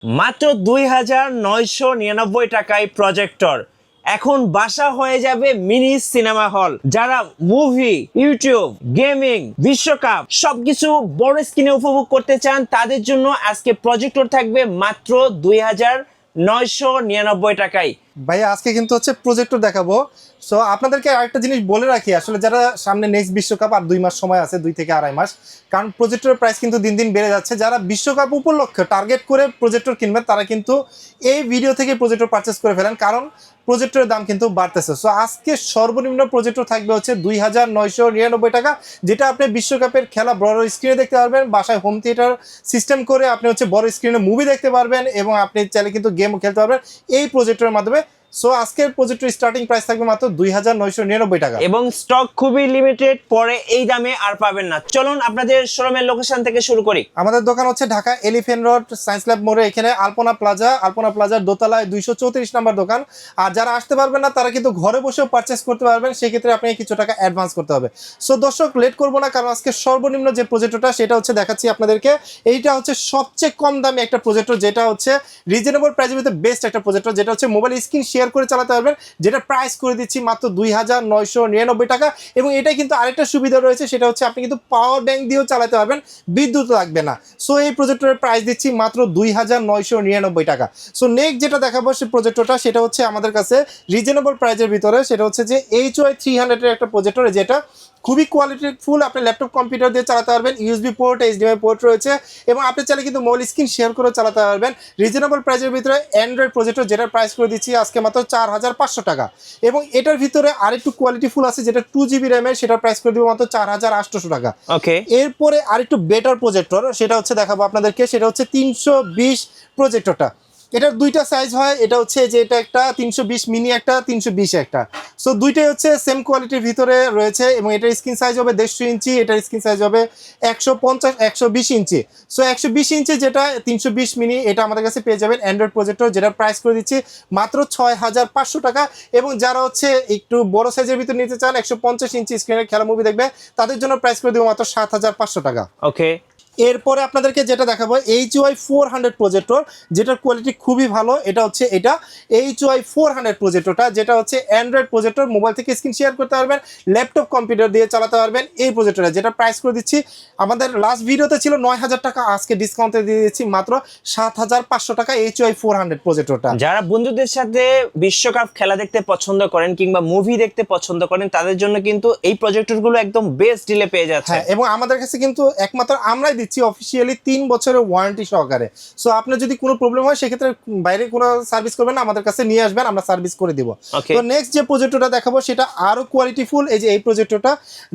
মাত্র ২,৯৯৯ টাকায় প্রজেক্টর এখন বাসা হয়ে যাবে মিনি সিনেমা হল। যারা মুভি, ইউটিউব, গেমিং, বিশ্বকাপ সবকিছু বড় স্ক্রিনে উপভোগ করতে চান তাদের জন্য আজকে প্রজেক্টর থাকবে মাত্র ২,৯৯৯ টাকায়। ভাইয়া আজকে কিন্তু হচ্ছে প্রজেক্টর দেখাবো। সো আপনাদেরকে আরেকটা জিনিস বলে রাখি, আসলে যারা সামনে নেক্সট বিশ্বকাপ আর 2 মাস সময় আছে, 2 থেকে 2.5 মাস, কারণ প্রজেক্টরের প্রাইস কিন্তু দিন দিন বেড়ে যাচ্ছে। যারা বিশ্বকাপ উপলক্ষে টার্গেট করে প্রজেক্টর কিনবেন তারা কিন্তু এই ভিডিও থেকে প্রজেক্টর পারচেস করে ফেলেন, কারণ প্রজেক্টরের দাম কিন্তু বাড়তেছে। সো আজকে সর্বনিম্ন প্রজেক্টর থাকবে হচ্ছে ২,৯৯৯ টাকা, যেটা আপনি বিশ্বকাপের খেলা বড় স্ক্রিনে দেখতে পারবেন, বাসায় হোম থিয়েটার সিস্টেম করে আপনি হচ্ছে বড় স্ক্রিনে মুভি দেখতে পারবেন এবং আপনি চাইলে কিন্তু গেমও খেলতে পারবেন এই প্রজেক্টরের মাধ্যমে। সো আজকের প্রজেক্টর স্টার্টিং প্রাইস থাকবে মাত্র ২,৯৯৯ টাকা এবং স্টক খুবই লিমিটেড, পরে এই দামে আর পাবেন না। চলুন আপনাদের শোরুমের লোকেশন থেকে শুরু করি। আমাদের দোকান হচ্ছে Dhaka elephant road science lab মোড়ে, এখানে আলপনা প্লাজার দোতলায় 234 নম্বর দোকান। আর যারা আসতে পারবেন না তারা কিন্তু ঘরে বসেও পারচেস করতে পারবেন, সেক্ষেত্রে আপনাকে কিছু টাকা অ্যাডভান্স করতে হবে। সো দর্শক লেট করবো না, কারণ আজকে সর্বনিম্ন যে প্রজেক্টরটা সেটা হচ্ছে দেখাচ্ছি আপনাদেরকে। এইটা হচ্ছে সবচেয়ে কম দামি একটা প্রজেক্টর, যেটা হচ্ছে রিজনেবল প্রাইসের ভিতরে বেস্ট একটা প্রজেক্টর, যেটা হচ্ছে মোবাইল স্ক্রিন শেয়ার করে চালাতে পারবেন, যেটা প্রাইস করে দিচ্ছি মাত্র ২,৯৯৯ টাকা। এবং এটা কিন্তু আরেকটা সুবিধা রয়েছে, সেটা হচ্ছে আপনি কিন্তু পাওয়ার ব্যাংক দিয়েও চালাতে পারবেন, বিদ্যুৎ লাগবে না। সো এই প্রজেক্টরের প্রাইস দিচ্ছি মাত্র ২,৯৯৯ টাকা। সো নেক্সট যেটা দেখাবো সেই প্রজেক্টরটা, সেটা হচ্ছে আমাদের কাছে রিজনেবল প্রাইসের ভিতরে, সেটা হচ্ছে যে HY 300 এর একটা প্রজেক্টর, যেটা খুবই কোয়ালিটিফুল, আপনি ল্যাপটপ কম্পিউটার দিয়ে চালাতে পারবেন, ইউএসবি পোর্ট, HDMI পোর্ট রয়েছে, এবং আপনি চাইলে কিন্তু মোবাইল স্ক্রিন শেয়ার করে চালাতে পারবেন। রিজনেবল প্রাইসের ভিতরে অ্যান্ড্রয়েড প্রজেক্টর, যেটার প্রাইস করে দিচ্ছি আজকে মাত্র ৪,৫০০ টাকা। এবং এটার ভিতরে আরেকটু কোয়ালিটিফুল আছে, যেটা 2GB র্যামের, সেটার প্রাইস করে দিব মাত্র ৪,৮০০ টাকা। ওকে, এরপরে আরেকটু বেটার প্রজেক্টর, সেটা হচ্ছে দেখাবো আপনাদেরকে, সেটা হচ্ছে 320 প্রজেক্টরটা। এটার দুইটা সাইজ হয়, এটা হচ্ছে যে এটা একটা 320 মিনি, একটা 320 একটা। সো দুইটাই হচ্ছে সেম কোয়ালিটির ভিতরে রয়েছে, এবং এটার স্ক্রিন সাইজ হবে 150 ইঞ্চি, এটার স্ক্রিন সাইজ হবে 120 ইঞ্চি। সো 120 ইঞ্চি যেটা 320 মিনি, এটা আমাদের কাছে পেয়ে যাবেন অ্যান্ড্রয়েড প্রজেক্টর, যেটা প্রাইস করে দিচ্ছি মাত্র 6,500 টাকা। এবং যারা হচ্ছে একটু বড় সাইজের ভিতরে নিতে চান, 150 ইঞ্চি স্ক্রিনের খেলা মুভি দেখবে, তাদের জন্য প্রাইস করে দেবো মাত্র 7,500 টাকা। ওকে, এরপরে আপনাদেরকে যেটা দেখাবো HY 400 প্রজেক্টর, যেটার কোয়ালিটি খুবই ভালো। এটা হচ্ছে এটা HY 400 প্রজেক্টরটা, যেটা হচ্ছে অ্যান্ড্রয়েড প্রজেক্টর, মোবাইল থেকে স্ক্রিন শেয়ার করতে পারবেন, ল্যাপটপ কম্পিউটার দিয়ে চালাতে পারবেন এই প্রজেক্টরটা, যেটা প্রাইস করে দিচ্ছি, আমাদের লাস্ট ভিডিওতে ছিল 9,000 টাকা, আজকে ডিসকাউন্টে দিয়ে দিচ্ছি মাত্র 7,500 টাকা HY 400 প্রজেক্টরটা। যারা বন্ধুদের সাথে বিশ্বকাপ খেলা দেখতে পছন্দ করেন কিংবা মুভি দেখতে পছন্দ করেন তাদের জন্য কিন্তু এই প্রজেক্টরগুলো একদম বেস্ট ডিলে পেয়ে যাচ্ছে। হ্যাঁ, এবং আমাদের কাছে কিন্তু একমাত্র আমরাই দিচ্ছি অফিসিয়ালি 3 বছরের ওয়ারেন্টি সহকারে। সো আপনার যদি কোনো প্রবলেম হয় সেক্ষেত্রে বাইরে কোনো সার্ভিস করবেন না, আমাদের কাছে নিয়ে আসবেন, আমরা সার্ভিস করে দিব। তো নেক্সট যে প্রজেক্টরটা দেখাবো সেটা আরো কোয়ালিটিফুল। এই যে এই প্রজেক্টরটা,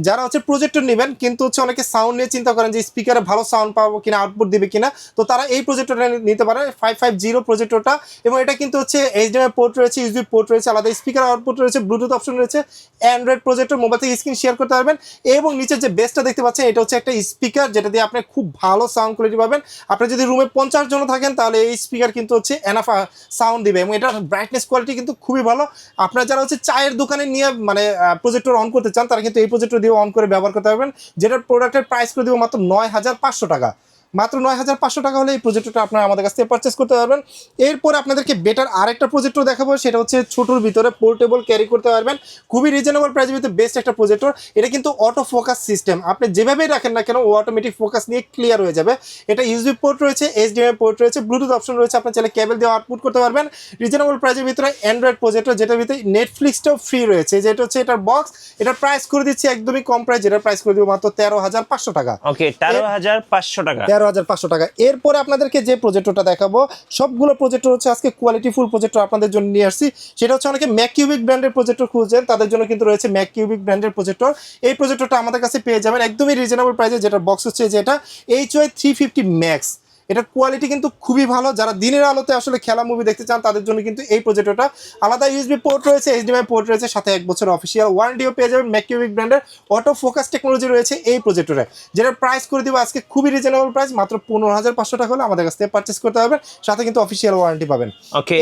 যারা হচ্ছে প্রজেক্টর নেবেন কিন্তু হচ্ছে অনেকে সাউন্ড নিয়ে চিন্তা করেন যে স্পিকারে ভালো সাউন্ড পাবো কিনা, আউটপুট দিবে কিনা, তো তারা এই প্রজেক্টরটা নিতে পারে, 550 প্রজেক্টরটা। এবং এটা কিন্তু হচ্ছে HDMI পোর্ট রয়েছে, ইউএসবি পোর্ট রয়েছে, আলাদা স্পিকার আউটপুট রয়েছে, ব্লুটুথ অপশন রয়েছে, অ্যান্ড্রয়েড প্রজেক্টর, মোবাইল থেকে স্ক্রিন শেয়ার করতে পারবেন। এবং নিচে যে বেসটা দেখতে পাচ্ছেন, এটা হচ্ছে একটা স্পিকার, যেটা দিয়ে আপনি খুব ভালো সাউন্ড কোয়ালিটি পাবেন। আপনি যদি রুমে 50 জন থাকেন তাহলে এই স্পিকার কিন্তু হচ্ছে এনাফ সাউন্ড দিবে, এবং এটার ব্রাইটনেস কোয়ালিটি কিন্তু খুবই ভালো। আপনারা যারা হচ্ছে চায়ের দোকানে নিয়ে মানে প্রজেক্টর অন করতে চান, তারা কিন্তু এই প্রজেক্টর দিয়ে অন করে ব্যবহার করতে পারবেন, যেটার প্রোডাক্টের প্রাইস করে দিব মাত্র 9,500 টাকা। মাত্র 9,500 টাকা হলে এই প্রজেক্টরটা আপনারা আমাদের কাছ থেকে পারচেস করতে পারবেন। এরপরে আপনাদেরকে বেটার আরেকটা প্রজেক্টর দেখাবো, সেটা হচ্ছে ছোটোর ভিতরে পোর্টেবল ক্যারি করতে পারবেন, খুবই রিজনেবল প্রাইসের ভিতরে বেস্ট একটা প্রজেক্টর। এটা কিন্তু অটো ফোকাস সিস্টেম, আপনি যেভাবেই রাখেন না কেন ও অটোমেটিক ফোকাস নিয়ে ক্লিয়ার হয়ে যাবে। এটা ইউএসবি পোর্ট রয়েছে, HDMI পোর্ট রয়েছে, ব্লুটুথ অপশন রয়েছে, আপনি চাইলে কেবল দিয়ে আউটপুট করতে পারবেন। রিজনেবল প্রাইসের ভিতরে অ্যান্ড্রয়েড প্রজেক্টর, যেটার ভিতরে নেটফ্লিক্সটাও ফ্রি রয়েছে, যেটা হচ্ছে এটার বক্স। এটার প্রাইস করে দিচ্ছি একদমই কম প্রাইস, যেটার প্রাইস করে দিব মাত্র 13,500 টাকা। ওকে, 13,500 টাকা। 13,500 টাকা। এরপরে আপনাদেরকে যে প্রজেক্টরটা দেখাবো, সবগুলো প্রজেক্টর হচ্ছে আজকে কোয়ালিটিফুল প্রজেক্টর আপনাদের জন্য নিয়ে আসছি। সেটা হচ্ছে অনেকে ম্যাককিউবিক ব্র্যান্ডের প্রজেক্টর খুঁজছেন, তাদের জন্য কিন্তু রয়েছে ম্যাককিউবিক ব্র্যান্ডের প্রজেক্টর। এই প্রজেক্টরটা আমাদের কাছে পেয়ে যাবেন একদমই রিজনেবল প্রাইসে, যেটা বক্স হচ্ছে যেটা HY 350 ম্যাক্স। এটার কোয়ালিটি কিন্তু খুবই ভালো, যারা দিনের আলোতে আসলে খেলা মুভি দেখতে চান তাদের জন্য কিন্তু এই প্রজেক্টরটা। আলাদা ইউএসবি পোর্ট রয়েছে, HDMI পোর্ট রয়েছে, সাথে 1 বছর অফিসিয়াল ওয়ারেন্টিও পেয়ে যাবেন। ম্যাককিউবিক ব্র্যান্ডের অটো ফোকাস টেকনোলজি রয়েছে এই প্রজেক্টরে, যেটার প্রাইস করে দিব আজকে খুবই রিজনেবল প্রাইস, মাত্র 15,500 টাকা হলে আমাদের কাছ থেকে পারচেস করতে পারবেন, সাথে কিন্তু অফিসিয়াল ওয়ারেন্টি পাবেন।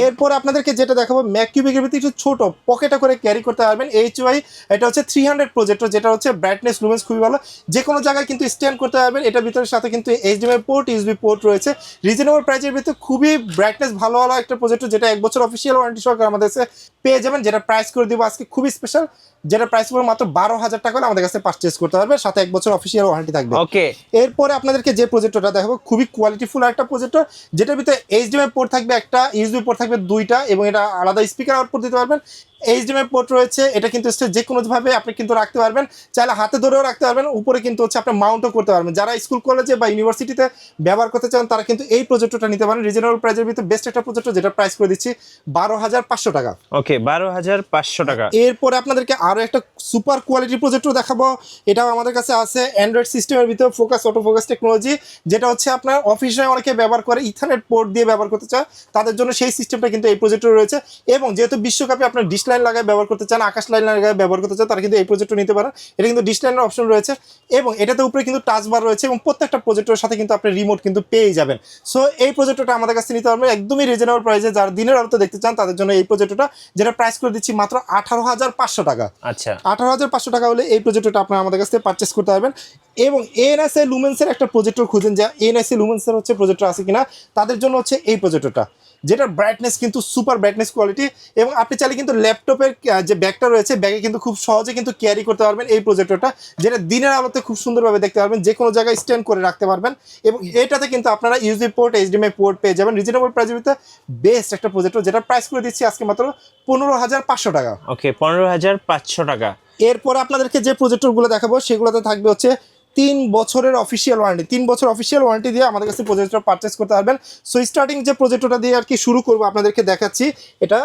এরপর আপনাদেরকে যেটা দেখাবো, ম্যাককিউবিকের ভিতরে একটু ছোট পকেটে করে ক্যারি করতে পারবেন HY, এটা হচ্ছে 300 প্রজেক্টর, যেটা হচ্ছে ব্রাইটনেস লুমেন্স খুবই ভালো, যে কোনো জায়গায় কিন্তু স্ট্যান্ড করতে পারবেন। এটার ভিতরে সাথে কিন্তু HDMI পোর্ট, ইউএসবি পোর্ট রয়েছে, রয়েছে রিজনেবল প্রাইসের ভিতরে খুবই ব্রাইটনেস ভালো ভালো একটা প্রজেক্টর, যেটা 1 বছর অফিসিয়াল ওয়ারেন্টি সহকারে আমাদের কাছে পেয়ে যাবেন, যেটা প্রাইস করে দিব আজকে খুবই স্পেশাল, যেটা প্রাইস পড়বে মাত্র 12,000 টাকা হলে আমাদের কাছে পারচেজ করতে পারবে, সাথে 1 বছর অফিসিয়াল ওয়ারেন্টি থাকবে। ওকে, এরপরে আপনাদেরকে যে প্রজেক্টরটা দেখাবো খুবই কোয়ালিটিফুল একটা প্রজেক্টর, যেটার ভিতরে এইচডিএমআই পোর্ট থাকবে একটা, ইউএসবি পোর্ট থাকবে দুইটা, এবং এটা আলাদা স্পিকার আউটপুট দিতে পারবেন। এইচডিএমআই পোর্ট রয়েছে, এটা কিন্তু যে কোনোভাবে আপনি কিন্তু রাখতে পারবেন, চাইলে হাতে ধরেও রাখতে পারবেন, উপরে কিন্তু হচ্ছে আপনি মাউন্টও করতে পারবেন। যারা স্কুল কলেজে বা ইউনিভার্সিটিতে ব্যবহার করতে চান তারা কিন্তু এই প্রজেক্টরটা নিতে পারেন। রিজনেবল প্রাইসের ভিতরে বেস্ট একটা প্রজেক্টর, যেটা প্রাইস করে দিচ্ছি 12,500 টাকা। ওকে, 12,500 টাকা। এরপরে আপনাদেরকে আরো একটা সুপার কোয়ালিটি প্রজেক্টর দেখাবো, এটাও আমাদের কাছে আছে অ্যান্ড্রয়েড সিস্টেমের ভিতরে ফোকাস অটো ফোকাস টেকনোলজি, যেটা হচ্ছে আপনার অফিসে অনেকে ব্যবহার করে ইথারনেট পোর্ট দিয়ে ব্যবহার করতে চায়, তাদের জন্য সেই সিস্টেমটা কিন্তু এই প্রজেক্টর রয়েছে। এবং যেহেতু বিশ্বকাপে আপনার ডিশ লাইন লাগায় ব্যবহার করতে চান, আকাশ লাইন লাগায় ব্যবহার করতে চান, তারা কিন্তু এই প্রজেক্টর নিতে পারেন। এটা কিন্তু ডিশ লাইনের অপশন রয়েছে, এবং এটাতে উপরে কিন্তু টাচ বার রয়েছে, এবং প্রত্যেকটা প্রজেক্টরের সাথে কিন্তু আপনি রিমোট কিন্তু পেয়ে যাবেন। সো এই প্রজেক্টরটা আমাদের কাছে নিতে পারবেন একদমই রিজনেবল প্রাইসে। যারা দিনের আলোতে দেখতে চান তাদের জন্য এই প্রজেক্টরটা, যেটা প্রাইস করে দিচ্ছি মাত্র 18,500 টাকা। আচ্ছা, 18,500 টাকা হলে এই প্রজেক্টরটা আপনারা আমাদের কাছ থেকে পারচেস করতে পারবেন। এবং এএনএসএ লুমেন্সের একটা প্রজেক্টর খুঁজেন, যা এএনএসএ লুমেন্সের হচ্ছে প্রজেক্টর আছে কিনা, তাদের জন্য হচ্ছে এই প্রজেক্টরটা, যেটার ব্রাইটনেস কিন্তু সুপার ব্রাইটনেস কোয়ালিটি, এবং আপনি চাইলে কিন্তু ল্যাপটপের যে ব্যাগটা রয়েছে ব্যাগে কিন্তু খুব সহজে কিন্তু ক্যারি করতে পারবেন এই প্রজেক্টরটা, যেটা দিনের আলোতে খুব সুন্দরভাবে দেখতে পারবেন, যে কোনো জায়গায় স্ট্যান্ড করে রাখতে পারবেন। এবং এটাতে কিন্তু আপনারা ইউএসবি পোর্ট, এইচডিএমআই পোর্ট পেয়ে যাবেন। রিজনেবল প্রাইসের ভিতরে বেস্ট একটা প্রজেক্টর, যেটা প্রাইস করে দিচ্ছি আজকে মাত্র 15,500 টাকা। ওকে, 15,500 টাকা। এরপরে আপনাদেরকে যে প্রজেক্টরগুলো দেখাবো সেগুলোতে থাকবে হচ্ছে 3 বছরের অফিসিয়াল ওয়ারেন্টি। 3 বছর অফিসিয়াল ওয়ারেন্টি দিয়ে আমাদের কাছে প্রজেক্টর পারচেস করতে পারবেন। সো স্টার্টিং যে প্রজেক্টরটা দিয়ে আর কি শুরু করবো আপনাদেরকে দেখাচ্ছি, এটা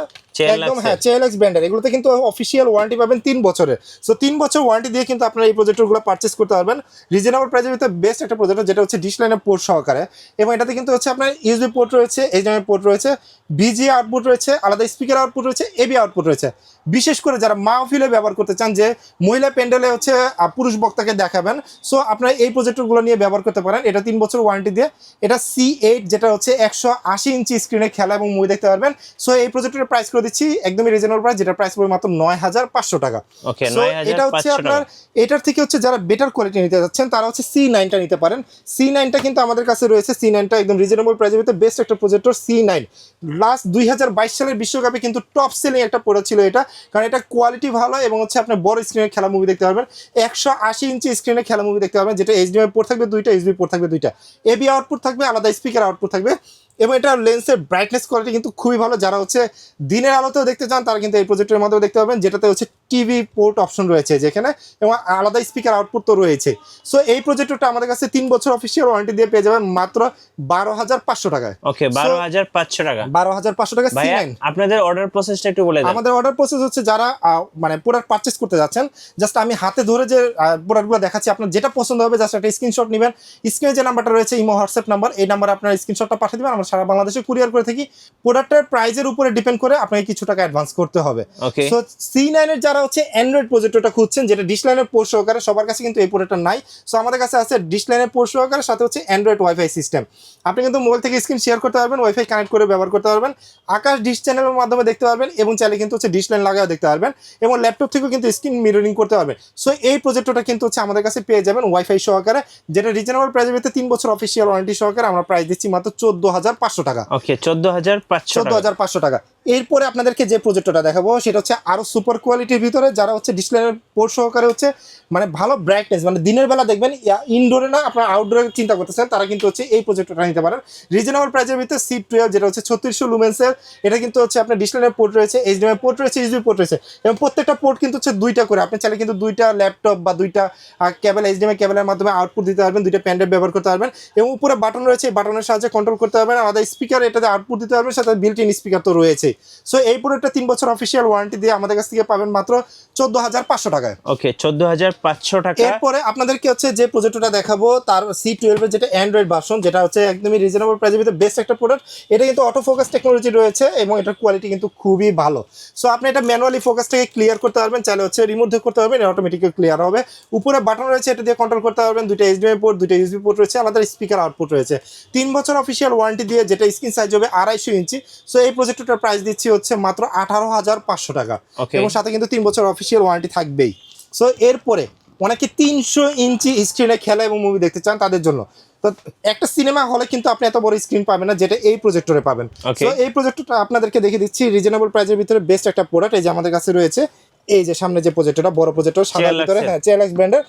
একদম চেএলএক্স ব্র্যান্ডের, এগুলোতে কিন্তু অফিসিয়াল ওয়ারেন্টি পাবেন 3 বছরের। সো 3 বছর ওয়ারেন্টি দিয়ে কিন্তু আপনারা এই প্রজেক্টরগুলো পারচেস করতে পারবেন রিজনেবল প্রাইসের ভিতরে বেস্ট একটা প্রজেক্টর, যেটা হচ্ছে ডিশ লাইনের পোর্ট সহকারে, এবং এটাতে কিন্তু হচ্ছে আপনার ইউএসবি পোর্ট রয়েছে, এইচডিএমআই পোর্ট রয়েছে, বিজিএ আউটপুট রয়েছে, আলাদা স্পিকার আউটপুট রয়েছে, এবি আউটপুট রয়েছে। বিশেষ করে যারা মাহফিলে ব্যবহার করতে চান, যে মহিলা প্যান্ডেলে হচ্ছে পুরুষ বক্তাকে দেখাবেন, সো আপনারা এই প্রজেক্টরগুলো নিয়ে ব্যবহার করতে পারেন। এটা 3 বছর ওয়ারেন্টি দিয়ে, এটা C8, যেটা হচ্ছে 180 ইঞ্চি স্ক্রিনে খেলা এবং মুভি দেখতে পারবেন। সো এই প্রজেক্টরের প্রাইস করে দিচ্ছি একদমই রিজনেবল প্রাইস, যেটা প্রাইস পড়বে মাত্র 9,500 টাকা। ওকে, সো এটা হচ্ছে আপনার, এটার থেকে হচ্ছে যারা বেটার কোয়ালিটি নিতে যাচ্ছেন তারা হচ্ছে C9টা নিতে পারেন। C9টা কিন্তু আমাদের কাছে রয়েছে, C9টা একদম রিজনেবল প্রাইসের ভিতরে বেস্ট একটা প্রজেক্টর C9। লাস্ট 2022 সালের বিশ্বকাপে কিন্তু টপ সেলিং একটা প্রোডাক্ট ছিল এটা, কারণ এটা কোয়ালিটি ভালো এবং হচ্ছে আপনার বড় স্ক্রিনে খেলা মুভি দেখতে পারবেন, 180 ইঞ্চি স্ক্রিনে খেলা মুভি দেখতে পারবেন, যেটা এইচডিএমআই পোর্ট থাকবে দুইটা, ইউএসবি পোর্ট থাকবে দুইটা, এবি আউটপুট থাকবে, আলাদা স্পিকার আউটপুট থাকবে। এবং এটা লেন্সের ব্রাইটনেস কোয়ালিটি কিন্তু খুবই ভালো, যারা হচ্ছে দিনের আলোতেও দেখতে চান তারা কিন্তু এই প্রজেক্টের মধ্যেও দেখতে পাবেন, যেটাতে হচ্ছে টিভি পোর্ট অপশন রয়েছে যেখানে, এবং আলাদা স্পিকার আউটপুট তো রয়েছে। সো এই প্রজেক্টরটা আমাদের কাছে 3 বছর অফিসিয়াল ওয়ারেন্টি দিয়ে পেয়ে যাবেন মাত্র 12,500 টাকায়। ওকে, 12,500 টাকা। 12,500 টাকা C9। আপনাদের অর্ডার প্রসেসটা একটু বলে দেন। আমাদের অর্ডার প্রসেস হচ্ছে, যারা মানে প্রোডাক্ট পারচেস করতে যাচ্ছেন, জাস্ট আমি হাতে ধরে যে প্রোডাক্টগুলো দেখাচ্ছি, আপনার যেটা পছন্দ হবে জাস্ট একটা স্ক্রিনশট নেবেন। স্ক্রিনে যে নাম্বারটা রয়েছে ইমো হোয়াটসঅ্যাপ নাম্বার, এই নাম্বারে আপনার স্ক্রিনশটটা পাঠিয়ে দেবেন, আমরা সারা বাংলাদেশে কুরিয়ার করে থাকি। প্রোডাক্টের প্রাইসের উপরে ডিপেন্ড করে আপনাকে কিছু টাকা অ্যাডভান্স করতে হবে। সো C9 এর যারা হচ্ছে অ্যান্ড্রয়েড প্রজেক্টরটা খুঁজছেন, যেটা ডিশ লাইনের পোর্ট সহকারে, সবার কাছে কিন্তু এই প্রোডাক্টটা নাই। সো আমাদের কাছে আছে ডিশ লাইনের পোর্ট সহকারে, সাথে হচ্ছে অ্যান্ড্রয়েড ওয়াইফাই সিস্টেম। আপনি কিন্তু মোবাইল থেকে স্ক্রিন শেয়ার করতে পারবেন, ওয়াইফাই কানেক্ট করে ব্যবহার করতে পারবেন, আকাশ ডিশ চ্যানেলের মাধ্যমে দেখতে পারবেন, এবং চাইলে কিন্তু হচ্ছে ডিশ লাইন লাগাও দেখতে পারবেন, এবং ল্যাপটপ থেকেও কিন্তু স্ক্রিন মিররিং করতে পারবেন। সো এই প্রজেক্টরটা কিন্তু হচ্ছে আমাদের কাছে পেয়ে যাবেন ওয়াইফাই সহকারে, যেটা রিজনেবল প্রাইসের ভিতরে 3 বছর অফিসিয়াল ওয়ারেন্টি সহকারে আমরা প্রাইস দিচ্ছি মাত্র 14,500 টাকা। ওকে, 14,500 টাকা। এরপরে আপনাদেরকে যে প্রজেক্টরটা দেখাবো সেটা হচ্ছে আরো সুপার কোয়ালিটির ভিতরে, যারা হচ্ছে ডিশ লাইনের পোর্ট সহকারে হচ্ছে মানে ভালো ব্রাইটনেস, মানে দিনের বেলা দেখবেন ইনডোরে না আপনার আউটডোরে চিন্তা করতেছেন, তারা কিন্তু হচ্ছে এই প্রজেক্টরটা নিতে পারেন রিজনেবল প্রাইসের ভিতরে। C12, যেটা হচ্ছে 3600 লুমেন্সের, এটা কিন্তু হচ্ছে আপনার ডিশ লাইনের পোর্ট রয়েছে, এইচডিএমআই পোর্ট রয়েছে, ইউএসবি পোর্ট রয়েছে, এবং প্রত্যেকটা পোর্ট কিন্তু হচ্ছে দুইটা করে। আপনি চাইলে কিন্তু দুইটা ল্যাপটপ বা দুইটা কেবল, এইচডিএমআই কেবলের মাধ্যমে আউটপুট দিতে পারবেন, দুইটা প্যান ড্রাইভ ব্যবহার করতে পারবেন, এবং উপরে বাটন রয়েছে, বাটনের সাহায্যে কন্ট্রোল করতে পারবেন, আলাদা স্পিকার এটাতে আউটপুট দিতে পারবেন, সাথে বিল্ট ইন স্পিকার তো রয়েছে। সো এই প্রোডাক্টটা 3 বছর অফিসিয়াল ওয়ারেন্টি দিয়ে আমাদের কাছ থেকে পাবেন মাত্র 14,500 টাকায়। ওকে, 14,500 টাকা। এরপরে আপনাদেরকে হচ্ছে যে প্রজেক্টরটা দেখাবো তার C12 এর যেটা অ্যান্ড্রয়েড ভার্সন, যেটা হচ্ছে একদমই রিজনেবল প্রাইসের ভিতরে বেস্ট একটা প্রোডাক্ট। এটা কিন্তু অটো ফোকাস টেকনোলজি রয়েছে, এবং এটার কোয়ালিটি কিন্তু খুবই ভালো। সো আপনি এটা ম্যানুয়ালি ফোকাসটাকে ক্লিয়ার করতে পারবেন, চাইলে হচ্ছে রিমোট দিয়ে করতে পারবেন, অটোমেটিক্যালি ক্লিয়ার হবে। উপরে বাটন রয়েছে, এটা দিয়ে কন্ট্রোল করতে পারবেন, দুইটা এইচডিএমআই পোর্ট, দুইটা ইউএসবি পোর্ট রয়েছে, আলাদা স্পিকার আউটপুট রয়েছে। 3 বছর অফিসিয়াল ওয়ারেন্টি দিয়ে, যেটা স্ক্রিন সাইজ হবে 250 ইঞ্চি। সো এই প্রজেক্টরটার প্রাইস দিচ্ছি হচ্ছে মাত্র 18,500 টাকা, এবং সাথে কিন্তু 3 বছর অফিসিয়াল ওয়ারেন্টি থাকবেই। সো এরপরে অনেকে 300 ইঞ্চি স্ক্রিনে খেলা এবং মুভি দেখতে চান, তাদের জন্য তো একটা সিনেমা হলে কিন্তু আপনি এত বড় স্ক্রিন পাবেন না যেটা এই প্রজেক্টরে পাবেন। তো এই প্রজেক্টরটা আপনাদেরকে দেখে দিচ্ছি, রিজনেবল প্রাইসের ভিতরে বেস্ট একটা প্রোডাক্ট। এই যে আমাদের কাছে রয়েছে এই যে সামনে যে প্রজেক্টরটা, বড় প্রজেক্টর সাদার ভিতরে, হ্যাঁ চেয়ারলাক্স ব্র্যান্ডের,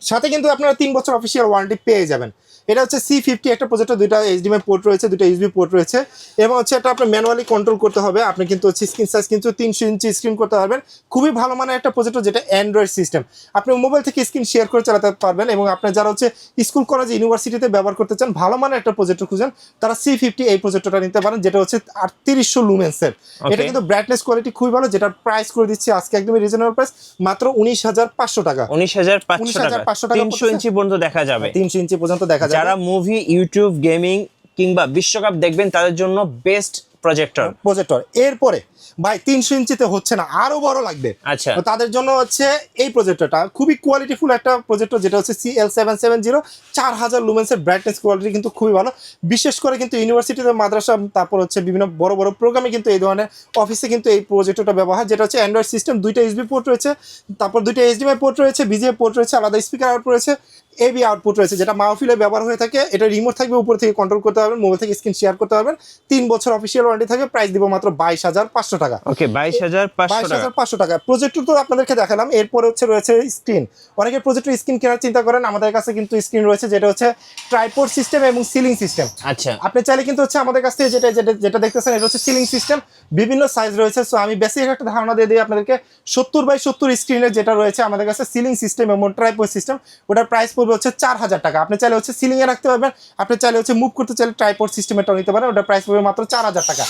সাথে কিন্তু আপনারা 3 বছর অফিসিয়াল ওয়ারেন্টি পেয়ে যাবেন। এটা হচ্ছে C50 একটা প্রজেক্টর, দুইটা HDMI পোর্ট রয়েছে, দুইটা USB পোর্ট রয়েছে, এবং হচ্ছে এটা আপনি ম্যানুয়ালি কন্ট্রোল করতে হবে। আপনি কিন্তু হচ্ছে স্ক্রিন সাইজ কিন্তু 300 ইঞ্চি স্ক্রিন করতে পারবেন। খুবই ভালো মানের একটা প্রজেক্টর, যেটা অ্যান্ড্রয়েড সিস্টেম। আপনি মোবাইল থেকে স্ক্রিন শেয়ার করে চালাতে পারবেন, এবং আপনার যারা হচ্ছে স্কুল কলেজ ইউনিভার্সিটিতে ব্যবহার করতে চান, ভালো মানের একটা প্রজেক্টর খুঁজেন, তারা C50 এই প্রজেক্টরটা নিতে পারেন, যেটা হচ্ছে 3800 লুমেন্সের। এটা কিন্তু ব্রাইটনেস কোয়ালিটি খুবই ভালো, যেটার প্রাইস করে দিচ্ছি আজকে একদমই রিজনেবল প্রাইস, মাত্র 19,500 টাকা। 19,500 টাকা 300 ইঞ্চি পর্যন্ত দেখা যাবে, 300 ইঞ্চি পর্যন্ত দেখা যাবে। যারা মুভি, ইউটিউব, গেমিং কিংবা বিশ্বকাপ দেখবেন তাদের জন্য বেস্ট প্রজেক্টর। এরপরে ভাই 300 ইঞ্চিতে হচ্ছে না, আরো বড় লাগবে, আচ্ছা, তো তাদের জন্য হচ্ছে এই প্রজেক্টরটা খুবই কোয়ালিটিফুল একটা প্রজেক্টর, যেটা হচ্ছে CL770, 4000 লুমেন্সের ব্রাইটনেস কোয়ালিটি কিন্তু খুবই ভালো। বিশেষ করে কিন্তু ইউনিভার্সিটিতে, মাদ্রাসা, তারপর হচ্ছে বিভিন্ন বড় বড় প্রোগ্রামে কিন্তু এই ধরনের অফিসে কিন্তু এই প্রজেক্টরটা ব্যবহার, যেটা হচ্ছে অ্যান্ড্রয়েড সিস্টেম, দুইটা USB পোর্ট রয়েছে, তারপর দুইটা HDMI পোর্ট রয়েছে, VGA পোর্ট রয়েছে, আলাদা স্পিকার আউট রয়েছে, AB আউটপুট রয়েছে, যেটা মাহফিলে ব্যবহার হয়ে থাকে। এটা রিমোট থাকবে, উপর থেকে কন্ট্রোল করতে পারবেন, মোবাইল থেকে স্ক্রিন শেয়ার করতে পারবেন। 3 বছর অফিসিয়াল ওয়ারেন্টি থাকবে। প্রাইস দিব মাত্র 22,500 টাকা। ওকে, 22,500 টাকা। প্রজেক্টর তো আপনাদেরকে দেখালাম, এরপরে হচ্ছে রয়েছে স্ক্রিন। অনেকে প্রজেক্টর স্ক্রিন কেনার চিন্তা করেন, আমাদের কাছে কিন্তু স্ক্রিন রয়েছে, যেটা হচ্ছে ট্রাইপড সিস্টেম এবং সিলিং সিস্টেম। আচ্ছা, আপনি চাইলে কিন্তু হচ্ছে আমাদের কাছ থেকে যেটা দেখতেছেন, এটা হচ্ছে সিলিং সিস্টেম, বিভিন্ন সাইজ রয়েছে। সো আমি বেসিক একটা ধারণা দিয়ে দিই আপনাদেরকে। 70x70 স্ক্রিনের যেটা রয়েছে আমাদের কাছে সিলিং সিস্টেম এবং ট্রাইপড সিস্টেম, ওটার প্রাইস পড়বে হচ্ছে 4,000 টাকা। আপনি চাইলে হচ্ছে সিলিং এ রাখতে পারবেন, আপনি চাইলে হচ্ছে মুভ করতে চাইলে ট্রাইপড সিস্টেমেরটাও নিতে পারেন, ওটার প্রাইস পড়বে মাত্র 4,000 টাকা।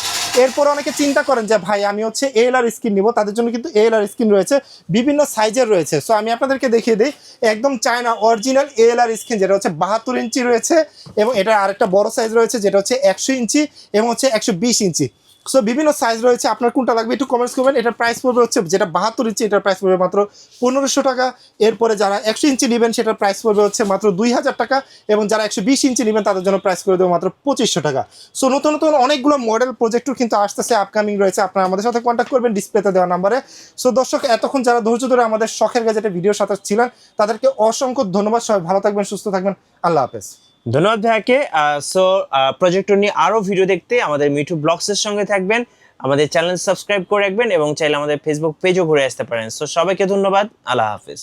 এরপর অনেকে চিন্তা করেন যে ভাই আমি হচ্ছে ALR স্ক্রিন নিব, তাদের জন্য কিন্তু ALR স্ক্রিন রয়েছে, বিভিন্ন সাইজের রয়েছে। সো আমি আপনাদেরকে দেখিয়ে দিই, একদম চায়না অরিজিনাল ALR স্ক্রিন, যেটা হচ্ছে 72 ইঞ্চি রয়েছে, এবং এটা আরেকটা বড় সাইজ রয়েছে, যেটা হচ্ছে 100 ইঞ্চি এবং হচ্ছে 120 ইঞ্চি। সো বিভিন্ন সাইজ রয়েছে, আপনার কোনটা লাগবে একটু কমেন্টস করবেন। এটার প্রাইস পড়বে হচ্ছে, যেটা 72 ইঞ্চি, এটার প্রাইস পড়বে মাত্র 1500 টাকা। এরপরে যারা 100 ইঞ্চি নেবেন, সেটার প্রাইস পড়বে হচ্ছে মাত্র 2000 টাকা, এবং যারা 120 ইঞ্চি নেবেন তাদের জন্য প্রাইস করে দেবো মাত্র 2500 টাকা। সো নতুন নতুন অনেকগুলো মডেল প্রজেক্টর কিন্তু আসতেছে, আপকামিং রয়েছে। আপনারা আমাদের সাথে কন্ট্যাক্ট করবেন ডিসপ্লেতে দেওয়া নাম্বারে। সো দর্শক, এতক্ষণ যারা ধৈর্য ধরে আমাদের শখের গ্যাজেটের ভিডিওর সাথে ছিলেন, তাদেরকে অসংখ্য ধন্যবাদ। সবাই ভালো থাকবেন, সুস্থ থাকবেন, আল্লাহ হাফেজ। ধন্যবাদ ভাইয়াকে। সো প্রজেক্টর নিয়ে আরো ভিডিও দেখতে আমাদের মিঠু ব্লগসের সঙ্গে থাকবেন, আমাদের চ্যানেল সাবস্ক্রাইব করে রাখবেন, এবং চাইলে আমাদের ফেসবুক পেজও ঘুরে আসতে পারেন। সো সবাইকে ধন্যবাদ, আল্লাহ হাফেজ।